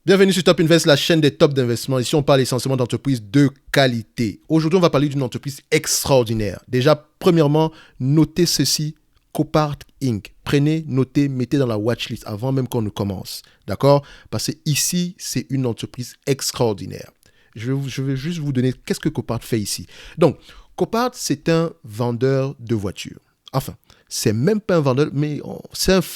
Bienvenue sur Top Invest, la chaîne des tops d'investissement. Ici, on parle essentiellement d'entreprises de qualité. Aujourd'hui, on va parler d'une entreprise extraordinaire. Déjà, premièrement, notez ceci, Copart Inc. Prenez, notez, mettez dans la watchlist avant même qu'on ne commence. D'accord? Parce que ici, c'est une entreprise extraordinaire. Je vais juste vous donner qu'est-ce que Copart fait ici. Donc, Copart, c'est un vendeur de voitures. Enfin, c'est même pas un vendeur, mais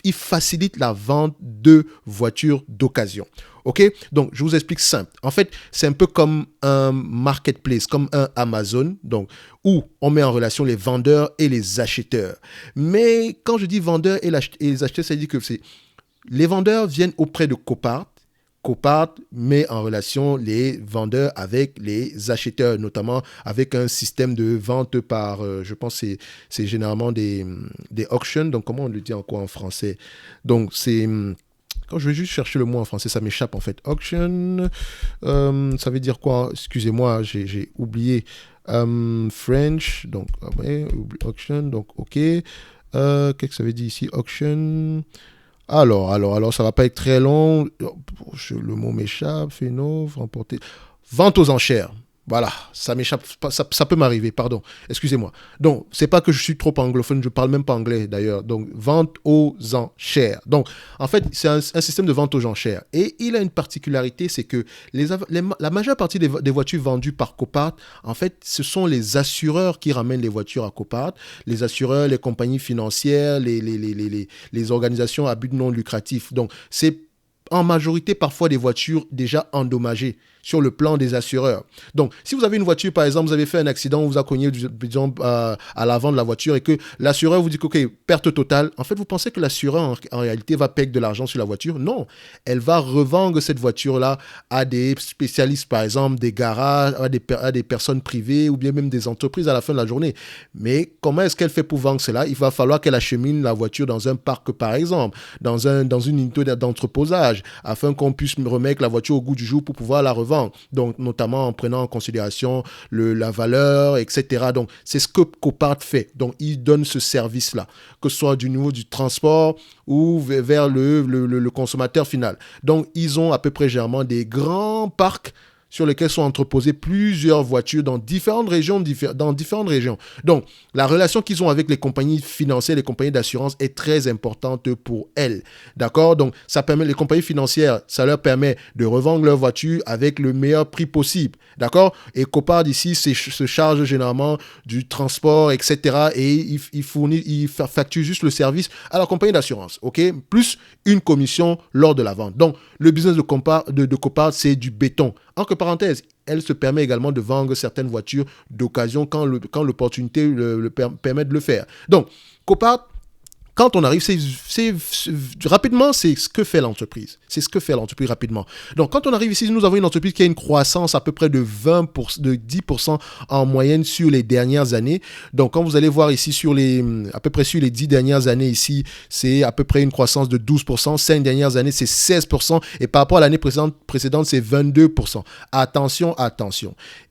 il facilite la vente de voitures d'occasion. Ok? Donc, je vous explique simple. En fait, c'est un peu comme un marketplace, comme un Amazon, donc, où on met en relation les vendeurs et les acheteurs. Mais quand je dis vendeurs et les acheteurs, ça veut dire que les vendeurs viennent auprès de Copart. Copart met en relation les vendeurs avec les acheteurs, notamment avec un système de vente par, je pense que c'est généralement des auctions. Donc, comment on le dit en français? Donc, c'est... Quand je vais juste chercher le mot en français, ça m'échappe en fait. Auction, ça veut dire quoi? Excusez-moi, j'ai oublié. French, donc, ouais, auction, donc, ok. Qu'est-ce que ça veut dire ici? Auction... Alors, ça va pas être très long. Le mot m'échappe. Phéno, remporter. Vente aux enchères. Voilà, ça m'échappe, ça peut m'arriver, pardon, excusez-moi. Donc, c'est pas que je suis trop anglophone, je parle même pas anglais d'ailleurs. Donc, vente aux enchères. Donc, en fait, c'est un système de vente aux enchères. Et il a une particularité, c'est que la majeure partie des voitures vendues par Copart, en fait, ce sont les assureurs qui ramènent les voitures à Copart. Les assureurs, les compagnies financières, les organisations à but non lucratif. Donc, c'est en majorité parfois des voitures déjà endommagées sur le plan des assureurs. Donc, si vous avez une voiture, par exemple, vous avez fait un accident, on vous a cogné à l'avant de la voiture et que l'assureur vous dit que, OK, perte totale, en fait, vous pensez que l'assureur, en réalité, va payer de l'argent sur la voiture? Non. Elle va revendre cette voiture-là à des spécialistes, par exemple, des garages, à des personnes privées ou bien même des entreprises à la fin de la journée. Mais comment est-ce qu'elle fait pour vendre cela? Il va falloir qu'elle achemine la voiture dans un parc, par exemple, dans une unité d'entreposage, afin qu'on puisse remettre la voiture au goût du jour pour pouvoir la revendre. Donc, notamment en prenant en considération la valeur, etc. Donc, c'est ce que Copart fait. Donc, il donne ce service-là, que ce soit du niveau du transport ou vers le consommateur final. Donc, ils ont à peu près généralement des grands parcs sur lesquels sont entreposées plusieurs voitures dans différentes régions. Donc, la relation qu'ils ont avec les compagnies financières, les compagnies d'assurance est très importante pour elles. D'accord? Donc, ça permet, les compagnies financières, ça leur permet de revendre leurs voitures avec le meilleur prix possible. D'accord? Et Copart ici se charge généralement du transport, etc. Et il facture juste le service à la compagnie d'assurance. OK? Plus une commission lors de la vente. Donc, le business de Copart, c'est du béton. Entre parenthèses, elle se permet également de vendre certaines voitures d'occasion quand l'opportunité le permet de le faire. Donc, Copart, quand on arrive, rapidement, c'est ce que fait l'entreprise. C'est ce que fait l'entreprise rapidement. Donc, quand on arrive ici, nous avons une entreprise qui a une croissance à peu près de 10% en moyenne sur les dernières années. Donc, quand vous allez voir ici à peu près sur les 10 dernières années ici, c'est à peu près une croissance de 12%. 5 dernières années, c'est 16%. Et par rapport à l'année précédente, c'est 22%. Attention.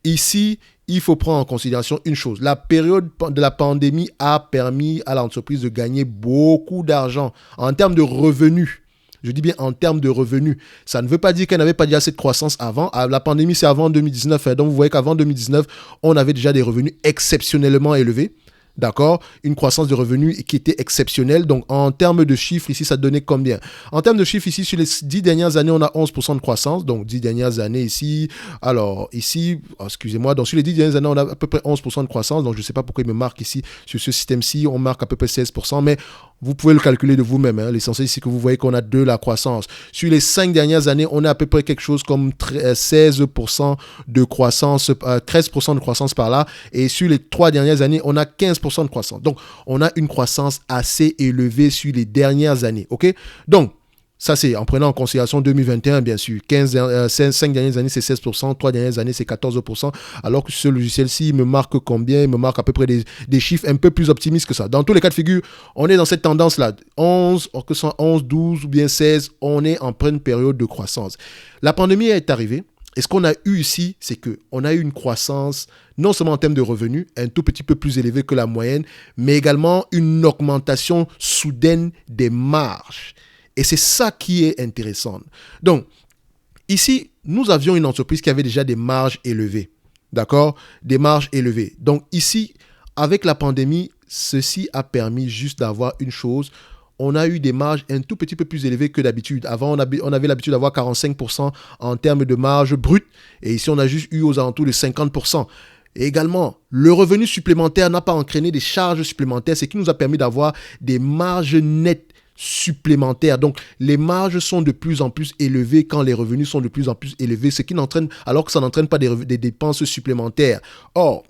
Ici, il faut prendre en considération une chose. La période de la pandémie a permis à l'entreprise de gagner beaucoup d'argent en termes de revenus. Je dis bien en termes de revenus. Ça ne veut pas dire qu'elle n'avait pas déjà cette croissance avant. La pandémie, c'est avant 2019. Donc, vous voyez qu'avant 2019, on avait déjà des revenus exceptionnellement élevés. D'accord? Une croissance de revenus qui était exceptionnelle. Donc, en termes de chiffres, ici, ça donnait combien? En termes de chiffres, ici, sur les 10 dernières années, on a 11% de croissance. Donc, 10 dernières années ici. Alors, ici, excusez-moi. Donc, sur les 10 dernières années, on a à peu près 11% de croissance. Donc, je ne sais pas pourquoi il me marque ici. Sur ce système-ci, on marque à peu près 16%. Mais vous pouvez le calculer de vous-même. L'essentiel ici, que vous voyez qu'on a de la croissance. Sur les 5 dernières années, on a à peu près quelque chose comme 16% de croissance, 13% de croissance par là. Et sur les 3 dernières années, on a 15% de croissance. Donc, on a une croissance assez élevée sur les dernières années. OK? Donc, ça, c'est en prenant en considération 2021, bien sûr. 5 dernières années, c'est 16%. 3 dernières années, c'est 14%. Alors que ce logiciel-ci, il me marque combien? Il me marque à peu près des chiffres un peu plus optimistes que ça. Dans tous les cas de figure, on est dans cette tendance-là. 11, que ce soit 11, 12 ou bien 16, on est en pleine période de croissance. La pandémie est arrivée. Et ce qu'on a eu ici, c'est qu'on a eu une croissance, non seulement en termes de revenus, un tout petit peu plus élevée que la moyenne, mais également une augmentation soudaine des marges. Et c'est ça qui est intéressant. Donc, Ici, nous avions une entreprise qui avait déjà des marges élevées. D'accord? Des marges élevées. Donc ici, avec la pandémie, ceci a permis juste d'avoir une chose. On a eu des marges un tout petit peu plus élevées que d'habitude. Avant, on avait l'habitude d'avoir 45% en termes de marge brute. Et ici, on a juste eu aux alentours de 50%. Et également, le revenu supplémentaire n'a pas entraîné des charges supplémentaires, ce qui nous a permis d'avoir des marges nettes supplémentaires. Donc, les marges sont de plus en plus élevées quand les revenus sont de plus en plus élevés, ce qui n'entraîne, alors que ça n'entraîne pas des dépenses supplémentaires. Or,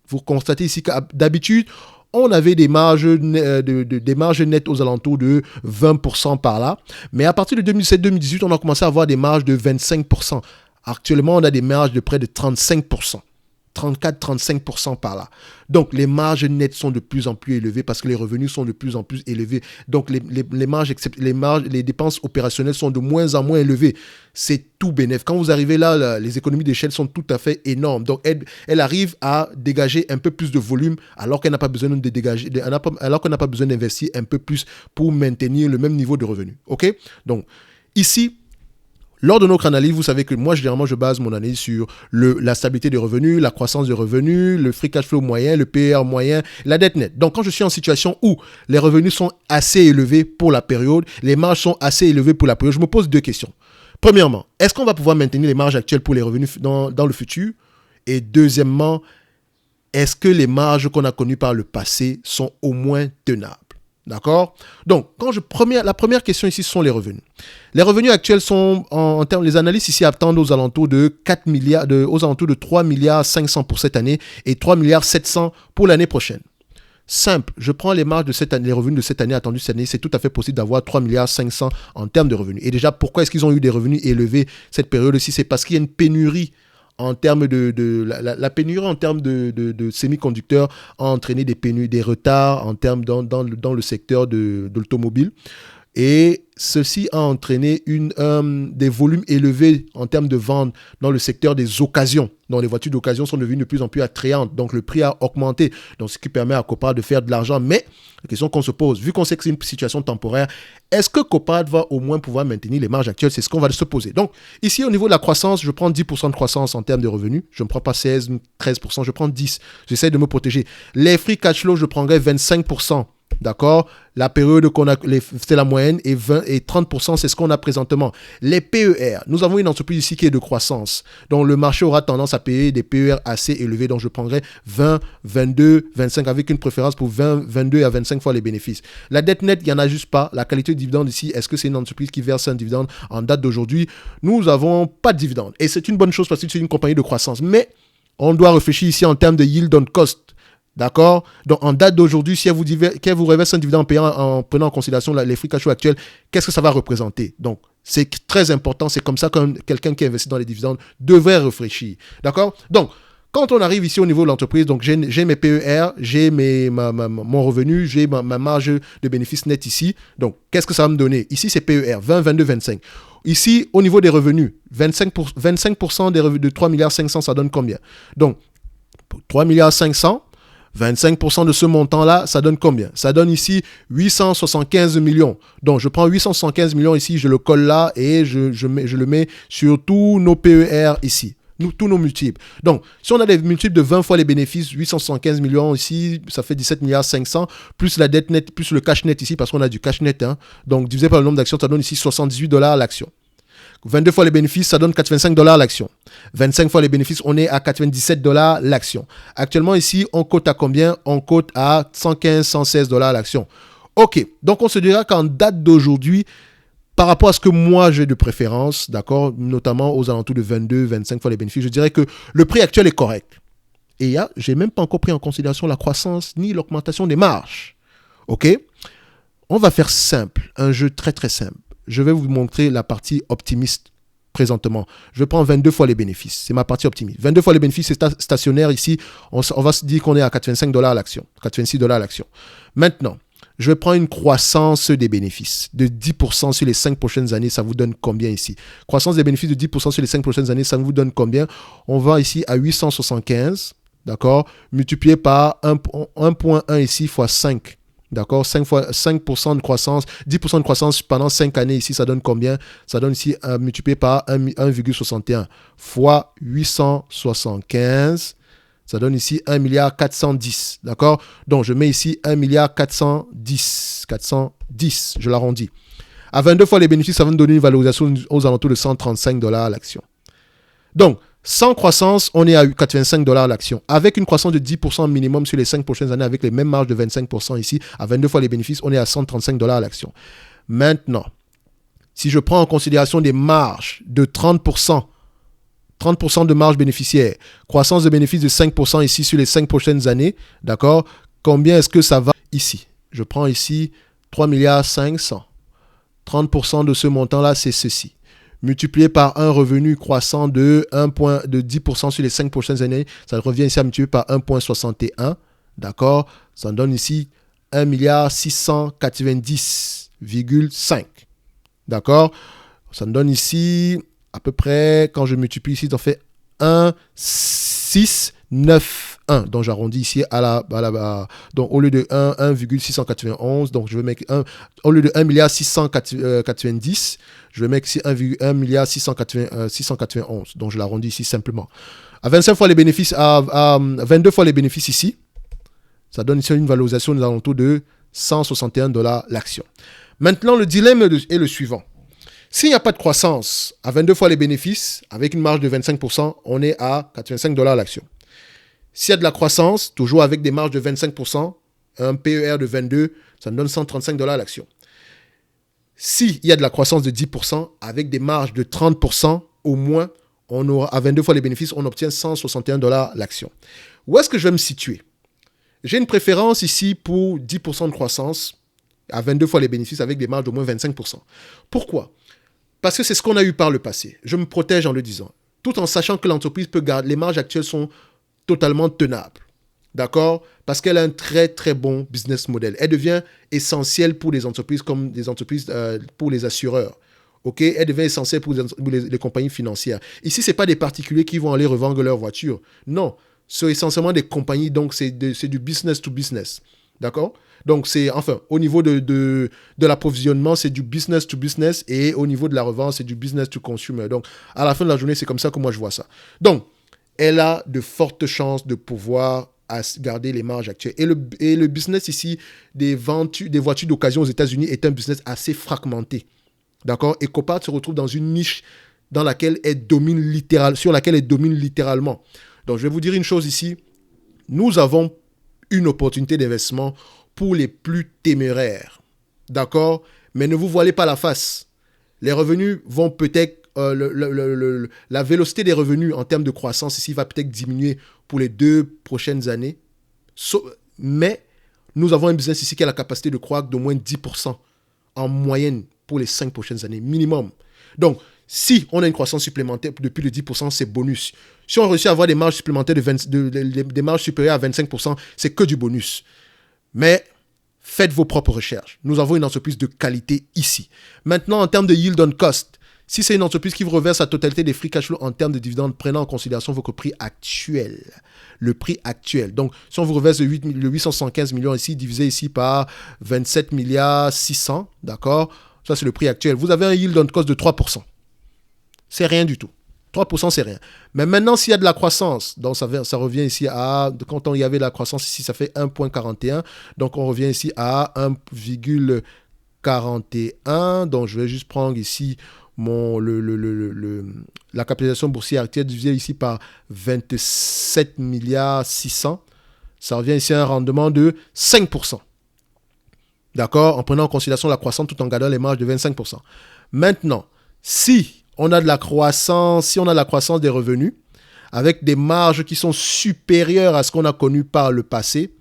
vous constatez ici que d'habitude, on avait des marges, des marges nettes aux alentours de 20% par là. Mais à partir de 2017-2018, on a commencé à avoir des marges de 25%. Actuellement, on a des marges de près de 35%. 34-35% par là. Donc, les marges nettes sont de plus en plus élevées parce que les revenus sont de plus en plus élevés. Donc, les dépenses opérationnelles sont de moins en moins élevées. C'est tout bénef. Quand vous arrivez là, les économies d'échelle sont tout à fait énormes. Donc, elle arrive à dégager un peu plus de volume alors qu'elle n'a pas besoin de dégager, alors qu'elle n'a pas besoin d'investir un peu plus pour maintenir le même niveau de revenus. OK? Donc, ici, lors de notre analyse, vous savez que moi, généralement, je base mon analyse sur la stabilité des revenus, la croissance des revenus, le free cash flow moyen, le PER moyen, la dette nette. Donc, quand je suis en situation où les revenus sont assez élevés pour la période, les marges sont assez élevées pour la période, je me pose deux questions. Premièrement, est-ce qu'on va pouvoir maintenir les marges actuelles pour les revenus dans le futur? Et deuxièmement, est-ce que les marges qu'on a connues par le passé sont au moins tenables? D'accord? Donc, la première question ici, ce sont les revenus. Les revenus actuels sont, en termes, les analystes ici attendent aux alentours de 4 milliards, aux alentours de 3 milliards 500 pour cette année et 3 milliards 700 pour l'année prochaine. Simple, je prends les marges de cette année, les revenus de cette année attendus cette année, c'est tout à fait possible d'avoir 3 milliards 500 en termes de revenus. Et déjà, pourquoi est-ce qu'ils ont eu des revenus élevés cette période-ci? C'est parce qu'il y a une pénurie en termes la pénurie en termes de semi-conducteurs a entraîné des retards en termes dans le secteur de l'automobile. Et ceci a entraîné des volumes élevés en termes de ventes dans le secteur des occasions. Donc, les voitures d'occasion sont devenues de plus en plus attrayantes. Donc, le prix a augmenté. Donc, ce qui permet à Copart de faire de l'argent. Mais, la question qu'on se pose, vu qu'on sait que c'est une situation temporaire, est-ce que Copart va au moins pouvoir maintenir les marges actuelles? C'est ce qu'on va se poser. Donc, ici, au niveau de la croissance, je prends 10% de croissance en termes de revenus. Je ne prends pas 16, 13%, je prends 10%. J'essaie de me protéger. Les free cash flow, je prendrais 25%. D'accord? La période c'est la moyenne et 30%, c'est ce qu'on a présentement. Les PER, nous avons une entreprise ici qui est de croissance. Donc, le marché aura tendance à payer des PER assez élevés. Donc, je prendrai 20, 22, 25 avec une préférence pour 20, 22 à 25 fois les bénéfices. La dette nette, il n'y en a juste pas. La qualité de dividende ici, est-ce que c'est une entreprise qui verse un dividende en date d'aujourd'hui? Nous n'avons pas de dividende. Et c'est une bonne chose parce que c'est une compagnie de croissance. Mais on doit réfléchir ici en termes de yield on cost. D'accord? Donc, en date d'aujourd'hui, si elle vous reverse un dividende en prenant en considération les free cash flow actuels, qu'est-ce que ça va représenter? Donc, c'est très important. C'est comme ça que quelqu'un qui investit dans les dividendes devrait réfléchir. D'accord? Donc, quand on arrive ici au niveau de l'entreprise, donc j'ai mes PER, j'ai mon revenu, j'ai ma marge de bénéfice net ici. Donc, qu'est-ce que ça va me donner? Ici, c'est PER, 20, 22, 25. Ici, au niveau des revenus, 25% des revenus de 3 milliards 500, ça donne combien? Donc, 3 milliards 500, 25% de ce montant-là, ça donne combien? Ça donne ici 875 millions. Donc, je prends 875 millions ici, je le colle là et je le mets sur tous nos PER ici. Tous nos multiples. Donc, si on a des multiples de 20 fois les bénéfices, 875 millions ici, ça fait 17 milliards 500, plus la dette nette, plus le cash net ici, parce qu'on a du cash net. Hein. Donc, divisé par le nombre d'actions, ça donne ici 78 $ l'action. 22 fois les bénéfices, ça donne 85 $ l'action. 25 fois les bénéfices, on est à 97 $ l'action. Actuellement, ici, on cote à combien? On cote à 115, 116 $ l'action. OK. Donc, on se dira qu'en date d'aujourd'hui, par rapport à ce que moi j'ai de préférence, d'accord, notamment aux alentours de 22, 25 fois les bénéfices, je dirais que le prix actuel est correct. Et je n'ai même pas encore pris en considération la croissance ni l'augmentation des marges. OK? On va faire simple, un jeu très très simple. Je vais vous montrer la partie optimiste présentement. Je prends 22 fois les bénéfices. C'est ma partie optimiste. 22 fois les bénéfices, c'est stationnaire ici. On va se dire qu'on est à 85 $ l'action, 86 $ l'action. Maintenant, je vais prendre une croissance des bénéfices de 10% sur les 5 prochaines années. Ça vous donne combien ici? Croissance des bénéfices de 10% sur les 5 prochaines années, ça vous donne combien? On va ici à 875, d'accord? Multiplié par 1.1 ici fois 5. D'accord, 5% de croissance, 10% de croissance pendant 5 années ici, ça donne combien? Ça donne ici multiplié par 1,61 fois 875. Ça donne ici 1 milliard 410. D'accord? Donc, je mets ici 1 milliard 410. 410, je l'arrondis. À 22 fois les bénéfices, ça va nous donner une valorisation aux alentours de 135 dollars l'action. Donc, sans croissance, on est à 85 dollars l'action. Avec une croissance de 10% minimum sur les 5 prochaines années, avec les mêmes marges de 25% ici, à 22 fois les bénéfices, on est à 135 dollars l'action. Maintenant, si je prends en considération des marges de 30% de marge bénéficiaire, croissance de bénéfices de 5% ici sur les 5 prochaines années, d'accord? Combien est-ce que ça va ici? Je prends ici 3 milliards 500. 30% de ce montant-là, c'est ceci. Multiplié par un revenu croissant de 10% sur les 5 prochaines années, ça revient ici à multiplier par 1,61. D'accord? Ça donne ici 1 milliard 690,5. D'accord? Ça me donne ici, à peu près, quand je multiplie ici, ça fait 1,691. Donc j'arrondis ici donc au lieu de 1,691, donc je vais mettre au lieu de 1 milliard 690, je vais mettre ici 1 milliard 691. Donc je l'arrondis ici simplement. À 25 fois les bénéfices, à 22 fois les bénéfices ici, ça donne ici une valorisation aux alentours de 161 dollars l'action. Maintenant, le dilemme est le suivant. S'il n'y a pas de croissance, à 22 fois les bénéfices, avec une marge de 25%, on est à 85 dollars l'action. S'il y a de la croissance, toujours avec des marges de 25%, un PER de 22, ça nous donne 135 dollars l'action. S'il y a de la croissance de 10%, avec des marges de 30%, au moins, on aura, à 22 fois les bénéfices, on obtient 161 dollars l'action. Où est-ce que je vais me situer? J'ai une préférence ici pour 10% de croissance, à 22 fois les bénéfices, avec des marges d'au moins 25%. Pourquoi? Parce que c'est ce qu'on a eu par le passé. Je me protège en le disant. Tout en sachant que l'entreprise peut garder, les marges actuelles sont totalement tenable. D'accord? Parce qu'elle a un très, très bon business model. Elle devient essentielle pour des entreprises comme des entreprises pour les assureurs. OK? Elle devient essentielle pour les compagnies financières. Ici, ce n'est pas des particuliers qui vont aller revendre leur voiture. Non. C'est essentiellement des compagnies, donc c'est du business to business. D'accord? Donc, au niveau de l'approvisionnement, c'est du business to business et au niveau de la revente, c'est du business to consumer. Donc, à la fin de la journée, c'est comme ça que moi, je vois ça. Donc, elle a de fortes chances de pouvoir garder les marges actuelles. Et le business ici des voitures d'occasion aux États-Unis est un business assez fragmenté. D'accord? Et Copart se retrouve dans une niche sur laquelle elle domine littéralement. Donc, je vais vous dire une chose ici. Nous avons une opportunité d'investissement pour les plus téméraires. D'accord? Mais ne vous voilez pas la face. Les revenus vont peut-être la vélocité des revenus en termes de croissance ici va peut-être diminuer pour les 2 prochaines années. Mais nous avons un business ici qui a la capacité de croître d'au moins 10% en moyenne pour les 5 prochaines années, minimum. Donc, si on a une croissance supplémentaire depuis le 10%, c'est bonus. Si on réussit à avoir des marges supplémentaires des marges supérieures à 25%, c'est que du bonus. Mais faites vos propres recherches. Nous avons une entreprise de qualité ici. Maintenant, en termes de yield on cost, si c'est une entreprise qui vous reverse la totalité des free cash flow en termes de dividendes, prenant en considération votre prix actuel. Le prix actuel. Donc, si on vous reverse le 875 millions ici, divisé ici par 27 milliards 600, d'accord? Ça, c'est le prix actuel. Vous avez un yield on cost de 3%. C'est rien du tout. 3%, c'est rien. Mais maintenant, s'il y a de la croissance, donc ça revient ici à, quand il y avait de la croissance ici, ça fait 1,41. Donc, on revient ici à 1,41. Donc, je vais juste prendre ici la capitalisation boursière actuelle divisée ici par 27 milliards 600. Ça revient ici à un rendement de 5%. D'accord? En prenant en considération la croissance tout en gardant les marges de 25%. Maintenant, si on a de la croissance des revenus avec des marges qui sont supérieures à ce qu'on a connu par le passé,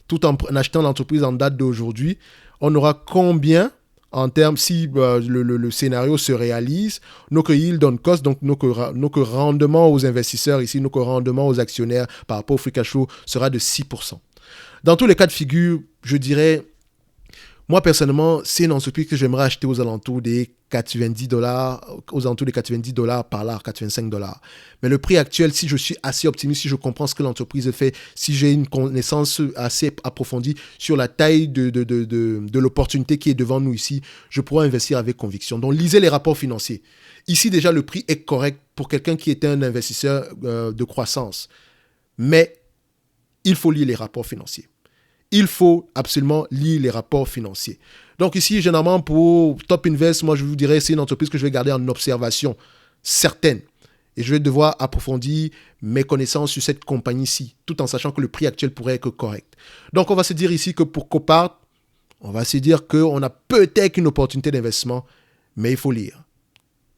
tout en achetant l'entreprise en date d'aujourd'hui, on aura combien en termes, si le scénario se réalise, notre yield on cost, donc notre rendement aux investisseurs ici, notre rendement aux actionnaires par rapport au free cash flow sera de 6%. Dans tous les cas de figure, je dirais, Moi, personnellement, c'est une entreprise que j'aimerais acheter aux alentours des $90, aux alentours des $90 par là, $85. Mais le prix actuel, si je suis assez optimiste, si je comprends ce que l'entreprise fait, si j'ai une connaissance assez approfondie sur la taille de l'opportunité qui est devant nous ici, je pourrais investir avec conviction. Donc, lisez les rapports financiers. Ici, déjà, le prix est correct pour quelqu'un qui était un investisseur de croissance. Mais il faut lire les rapports financiers. Il faut absolument lire les rapports financiers. Donc ici, généralement, pour Top Invest, moi, je vous dirais, c'est une entreprise que je vais garder en observation certaine. Et je vais devoir approfondir mes connaissances sur cette compagnie-ci, tout en sachant que le prix actuel pourrait être correct. Donc, on va se dire ici que pour Copart, on va se dire qu'on a peut-être une opportunité d'investissement, mais il faut lire.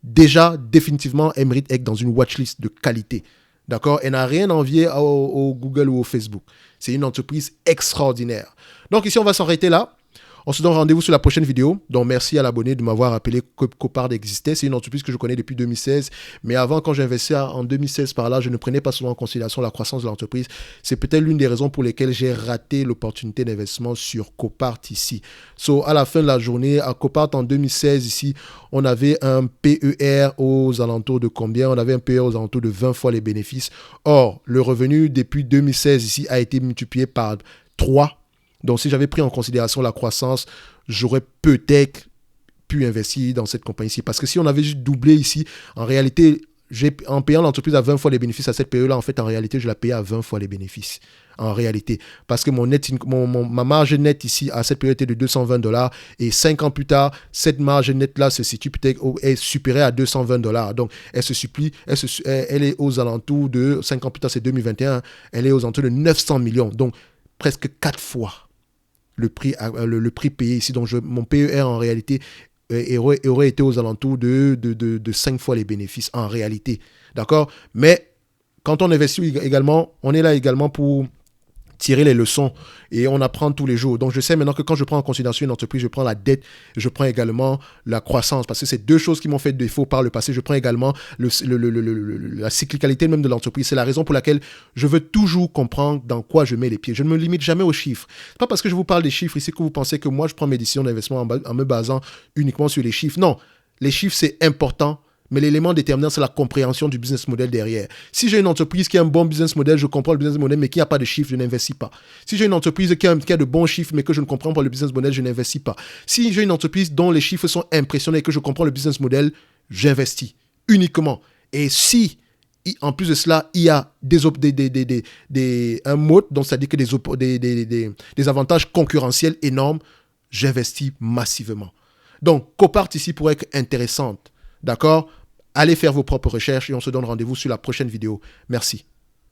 Déjà, définitivement, elle mérite être dans une watchlist de qualité. D'accord? Elle n'a rien à envier au Google ou au Facebook. C'est une entreprise extraordinaire. Donc ici, on va s'arrêter là. On se donne rendez-vous sur la prochaine vidéo. Donc merci à l'abonné de m'avoir rappelé que Copart existait. C'est une entreprise que je connais depuis 2016. Mais avant, quand j'investissais en 2016 par là, je ne prenais pas souvent en considération la croissance de l'entreprise. C'est peut-être l'une des raisons pour lesquelles j'ai raté l'opportunité d'investissement sur Copart ici. À la fin de la journée, à Copart en 2016 ici, on avait un PER aux alentours de combien? On avait un PER aux alentours de 20 fois les bénéfices. Or, le revenu depuis 2016 ici a été multiplié par 3. Donc, si j'avais pris en considération la croissance, j'aurais peut-être pu investir dans cette compagnie-ci. Parce que si on avait juste doublé ici, en réalité, en payant l'entreprise à 20 fois les bénéfices à cette période-là, en fait, en réalité, je la payais à 20 fois les bénéfices. En réalité. Parce que ma marge nette ici, à cette période, était de $220. Et 5 ans plus tard, cette marge nette-là se situe peut-être, est supérieure à $220. Donc, elle est aux alentours de, 5 ans plus tard, c'est 2021, elle est aux alentours de 900 millions. Donc, presque 4 fois le prix payé ici. Donc, mon PER en réalité aurait été aux alentours de 5 fois les bénéfices en réalité. D'accord? Mais quand on investit également, on est là également pour tirer les leçons et on apprend tous les jours. Donc, je sais maintenant que quand je prends en considération une entreprise, je prends la dette, je prends également la croissance parce que c'est deux choses qui m'ont fait défaut par le passé. Je prends également la cyclicalité même de l'entreprise. C'est la raison pour laquelle je veux toujours comprendre dans quoi je mets les pieds. Je ne me limite jamais aux chiffres. C'est pas parce que je vous parle des chiffres ici que vous pensez que moi, je prends mes décisions d'investissement en me basant uniquement sur les chiffres. Non, les chiffres, c'est important. Mais l'élément déterminant, c'est la compréhension du business model derrière. Si j'ai une entreprise qui a un bon business model, je comprends le business model, mais qui n'a pas de chiffres, je n'investis pas. Si j'ai une entreprise qui a de bons chiffres, mais que je ne comprends pas le business model, je n'investis pas. Si j'ai une entreprise dont les chiffres sont impressionnants et que je comprends le business model, j'investis uniquement. Et si, en plus de cela, il y a un mode, donc c'est-à-dire que des avantages concurrentiels énormes, j'investis massivement. Donc, Copart ici pourrait être intéressante. D'accord? Allez faire vos propres recherches et on se donne rendez-vous sur la prochaine vidéo. Merci.